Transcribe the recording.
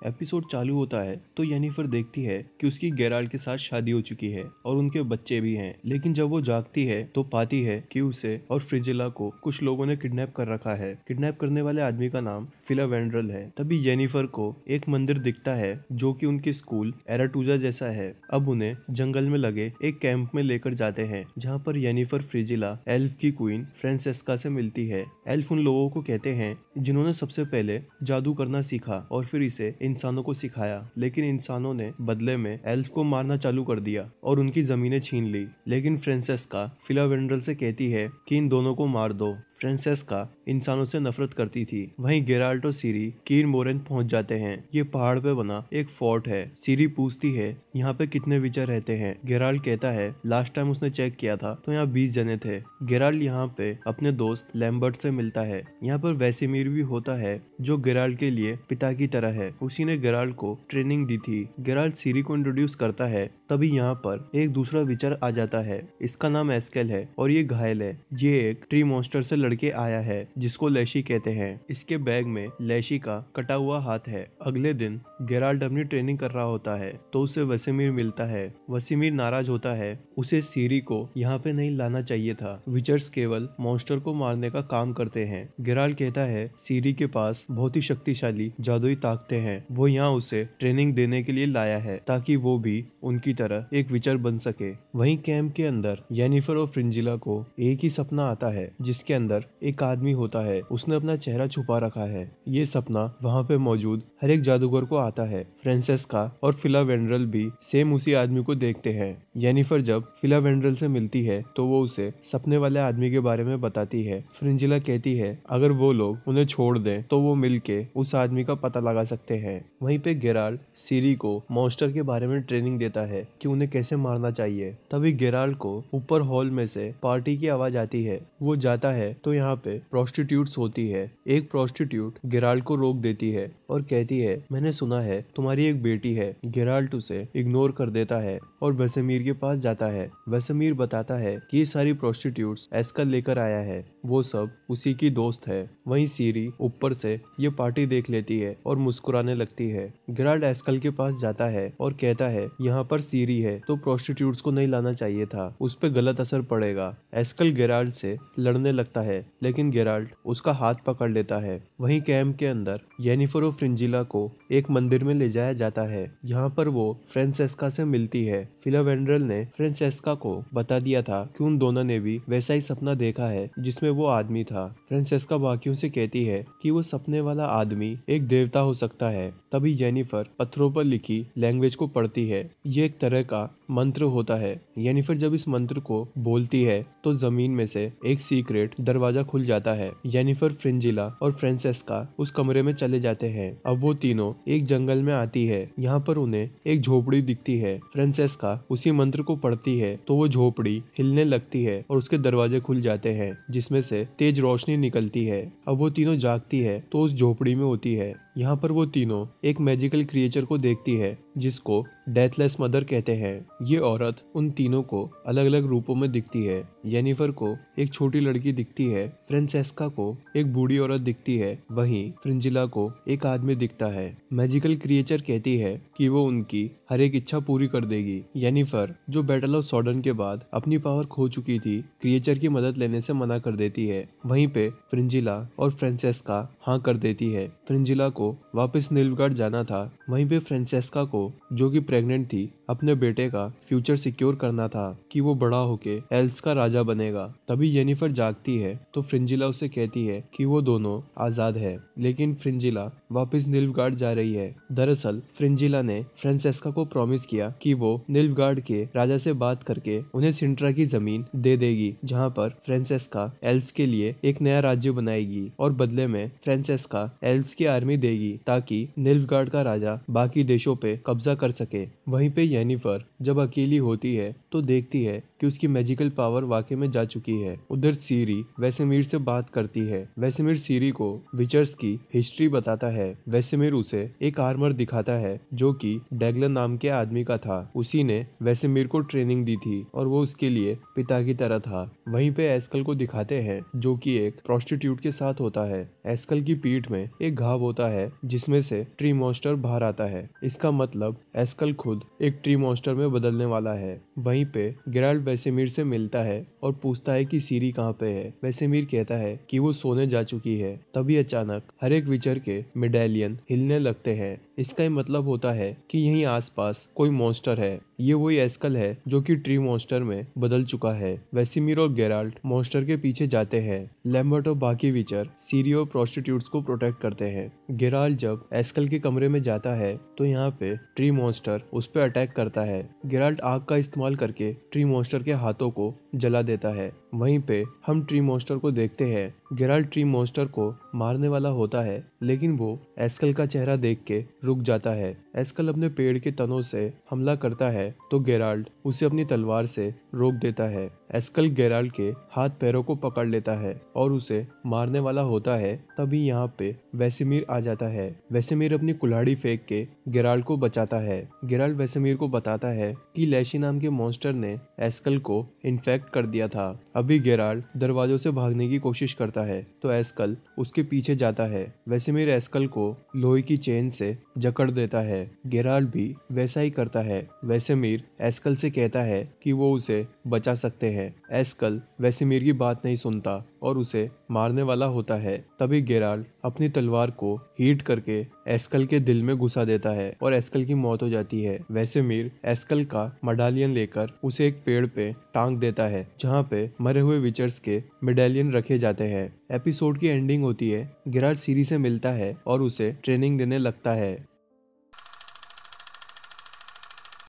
Episode चालू होता है तो येनिफर देखती है कि उसकी गेराल्ड के साथ शादी हो चुकी है और उनके बच्चे भी हैं। लेकिन जब वो जागती है तो पाती है कि उसे और फ्रिजिला को कुछ लोगों ने किडनैप कर रखा है। किडनैप करने वाले आदमी का नाम फिलावेंड्रल है। तभी येनिफर को एक मंदिर दिखता है जो कि उनके स्कूल एराटूजा जैसा है। अब उन्हें जंगल में लगे एक कैंप में लेकर जाते हैं जहाँ पर येनिफर फ्रिजिला एल्फ की क्वीन फ्रांसेस्का से मिलती है। एल्फ उन लोगों को कहते हैं जिन्होंने सबसे पहले जादू करना सीखा और फिर इसे इंसानों को सिखाया, लेकिन इंसानों ने बदले में एल्फ को मारना चालू कर दिया और उनकी जमीनें छीन ली। लेकिन फ्रांसेस्का फिलावेंड्रल से कहती है कि इन दोनों को मार दो। फ्रांसेस्का इंसानों से नफरत करती थी। वहीं गेराल्ट और सीरी कीर मोरेन पहुंच जाते हैं। ये पहाड़ पे बना एक फोर्ट है। सीरी पूछती है यहाँ पे कितने विचर रहते हैं। गेराल्ट कहता है लास्ट टाइम उसने चेक किया था तो यहाँ 20 जने थे। गेराल्ट यहाँ पे अपने दोस्त लैम्बर्ट से मिलता है। यहाँ पर वेसेमीर भी होता है जो गेराल्ट के लिए पिता की तरह है। उसी ने गेराल्ट को ट्रेनिंग दी थी। गेराल्ट सीरी को इंट्रोड्यूस करता है। तभी यहाँ पर एक दूसरा विचर आ जाता है। इसका नाम एस्केल है और ये घायल है। ये एक ट्री मॉन्स्टर से लड़के आया है जिसको लेशी कहते हैं। इसके बैग में लेशी का कटा हुआ हाथ है। अगले दिन गेराल्ट अपनी ट्रेनिंग कर रहा होता है तो उसे वसेमीर मिलता है। वसेमीर नाराज होता है। उसे सीरी को यहाँ पे नहीं लाना चाहिए था। विचर्स केवल मॉन्स्टर को मारने का काम करते हैं। गेराल्ट कहता है सीरी के पास बहुत ही शक्तिशाली जादुई ताकतें हैं। वो यहाँ उसे ट्रेनिंग देने के लिए लाया है ताकि वो भी उनकी तरह एक विचर बन सके। वहीं कैंप के अंदर येनिफर और फ्रिंजिला को एक ही सपना आता है जिसके अंदर एक आदमी होता है। उसने अपना चेहरा छुपा रखा है। ये सपना वहाँ पे मौजूद हर एक जादूगर को आता है। फ्रांसेस्का और फिलावेंड्रल भी सेम उसी आदमी को देखते हैं। येनिफर जब फिलावेंड्रल से मिलती है तो वो उसे सपने वाले आदमी के बारे में बताती है। फ्रिंजिला कहती है अगर वो लोग उन्हें छोड़ दें तो वो मिलके उस आदमी का पता लगा सकते हैं। वहीं पे गेराल्ट सीरी को मॉन्स्टर के बारे में ट्रेनिंग देता है कि उन्हें कैसे मारना चाहिए। तभी गेराल्ट को ऊपर हॉल में से पार्टी की आवाज आती है। वो जाता है तो यहाँ पे प्रोस्टिट्यूट्स होती है। एक प्रोस्टिट्यूट गेराल्ट को रोक देती है और कहती है मैंने सुना है तुम्हारी एक बेटी है। गेराल्ट उसे इग्नोर कर देता है और वेसेमीर के पास जाता है। वेसेमीर बताता है कि ये सारी प्रोस्टिट्यूट्स एस्कल लेकर आया है। वो सब उसी की दोस्त है। वहीं सीरी ऊपर से ये पार्टी देख लेती है और मुस्कुराने लगती है। गेराल्ट एस्कल के पास जाता है और कहता है यहाँ पर सीरी है तो प्रोस्टिट्यूट्स को नहीं लाना चाहिए था, उस पर गलत असर पड़ेगा। एस्कल गेराल्ट से लड़ने लगता है लेकिन गेराल्ट उसका हाथ पकड़ लेता है। वहीं कैंप के अंदर येनिफर और फ्रिंजिला को एक मंदिर में ले जाया जाता है। यहाँ पर वो फ्रांसेस्का से मिलती है। फिलावेंड्रल ने फ्रांसेस्का को बता दिया था कि उन दोनों ने भी वैसा ही सपना देखा है जिसमें वो आदमी था। फ्रांसेस्का बाकियों से कहती है कि वो सपने वाला आदमी एक देवता हो सकता है। तभी येनिफर पत्थरों पर लिखी लैंग्वेज को पढ़ती है। ये एक तरह का मंत्र होता है। येनिफर जब इस मंत्र को बोलती है तो जमीन में से एक सीक्रेट दरवाजा खुल जाता है। येनिफर, फ्रिंजिला और फ्रांसेस्का उस कमरे में चले जाते हैं। अब वो तीनों एक जंगल में आती है। यहाँ पर उन्हें एक झोपड़ी दिखती है। फ्रांसेस्का उसी मंत्र को पढ़ती है तो वो झोपड़ी हिलने लगती है और उसके दरवाजे खुल जाते हैं जिसमें से तेज रोशनी निकलती है। अब वो तीनों जागती है तो उस झोपड़ी में होती है। यहाँ पर वो तीनों एक मैजिकल क्रिएचर को देखती है जिसको डेथलेस मदर कहते हैं। ये औरत उन तीनों को अलग अलग रूपों में दिखती है। येनिफर को एक छोटी लड़की दिखती है। फ्रांसेस्का को एक बूढ़ी औरत दिखती है। वहीं फ्रिंजिला को एक आदमी दिखता है। मैजिकल क्रिएचर कहती है कि वो उनकी हर एक इच्छा पूरी कर देगी। येनिफर जो बैटल ऑफ सॉडन के बाद अपनी पावर खो चुकी थी, क्रिएचर की मदद लेने से मना कर देती है। वहीं पे फ्रिंजिला और फ्रांसेस्का हाँ कर देती है। फ्रिंजिला को वापस निल्फगार्ड जाना था। वहीं पे फ्रांसेस्का को जो कि प्रेग्नेंट थी अपने बेटे का फ्यूचर सिक्योर करना था कि वो बड़ा होके एल्व्स का राजा बनेगा। तभी येनिफर जागती है तो फ्रिंजिला उसे कहती है कि वो दोनों आजाद है, लेकिन फ्रिंजिला वापस निल्फगार्ड जा रही है। दरअसल फ्रिंजिला ने फ्रांसेस्का को प्रॉमिस किया कि वो निल्फगार्ड के राजा से बात करके उन्हें सिंट्रा की जमीन दे देगी, जहाँ पर फ्रांसेस्का एल्व्स के लिए एक नया राज्य बनाएगी और बदले में फ्रांसेस्का एल्व्स की आर्मी देगी ताकि निल्फगार्ड का राजा बाकी देशों पे कब्जा कर सके। वहीं पे येनिफर जब अकेली होती है तो देखती है कि उसकी मैजिकल पावर वाकई में जा चुकी है। उधर सीरी वेसेमीर से बात करती है। वेसेमीर सीरी को विचर्स की हिस्ट्री बताता है है वेसेमिर उसे एक आर्मर दिखाता है जो कि डैगलन नाम के आदमी का था। उसी ने वेसेमिर को ट्रेनिंग दी थी और वो उसके लिए पिता की तरह था। वहीं पे एस्कल को दिखाते हैं जो कि एक प्रोस्टिट्यूट के साथ होता है। एस्कल की पीठ में एक घाव होता है जिसमें से ट्री मॉन्स्टर बाहर आता है। इसका मतलब एस्कल खुद एक ट्री मॉन्स्टर में बदलने वाला है। वहीं पे गेराल्ट वेसेमिर से मिलता है और पूछता है कि सीरी कहाँ पे है। वेसेमिर कहता है कि वो सोने जा चुकी है। तभी अचानक हर एक विचर के मेडालियन हिलने लगते हैं। इसका मतलब होता है कि यहीं आसपास कोई मॉन्स्टर है। ये वही एस्कल है जो कि ट्री मॉन्स्टर में बदल चुका है। वेसेमिर और गेराल्ट मॉन्स्टर के पीछे जाते हैं। लैम्बर्ट और बाकी विचर सीरी और प्रोस्टिट्यूट्स को प्रोटेक्ट करते हैं। गेराल्ट जब एस्कल के कमरे में जाता है तो यहाँ पे ट्री मॉन्स्टर उस पर अटैक करता है। गेराल्ट आग का इस्तेमाल करके ट्री मॉन्स्टर के हाथों को जला देता है। वहीं पे हम ट्री मॉन्स्टर को देखते हैं। गेराल्ट ट्री मॉन्स्टर को मारने वाला होता है लेकिन वो एस्कल का चेहरा देख के रुक जाता है। एस्कल अपने पेड़ के तनों से हमला करता है तो गेराल्ट उसे अपनी तलवार से रोक देता है। एस्कल गेराल्ट के हाथ पैरों को पकड़ लेता है और उसे मारने वाला होता है। तभी यहाँ पे वेसेमिर आ जाता है। वेसेमिर अपनी कुल्हाड़ी फेंक के गेराल्ट को बचाता है। गेराल्ट वेसेमिर को बताता है कि लैशी नाम के मॉन्स्टर ने एस्कल को इन्फेक्ट कर दिया था। अभी गेराल्ट दरवाजों से भागने की कोशिश करता है तो एस्कल उसके पीछे जाता है। वेसेमिर एस्कल को लोहे की चेन से जकड़ देता है। गेराल्ट भी वैसा ही करता है। वेसेमिर एस्कल से कहता है कि वो उसे बचा सकते हैं। एस्कल वेसेमिर की बात नहीं सुनता और उसे मारने वाला होता है। तभी गेराल्ट अपनी तलवार को हीट करके एस्कल के दिल में घुसा देता है और एस्कल की मौत हो जाती है। वेसेमिर एस्कल का मेडालियन लेकर उसे एक पेड़ पे टांग देता है जहाँ पे मरे हुए विचर्स के मेडालियन रखे जाते हैं। एपिसोड की एंडिंग होती है। गेराल्ट सीरी से मिलता है और उसे ट्रेनिंग देने लगता है।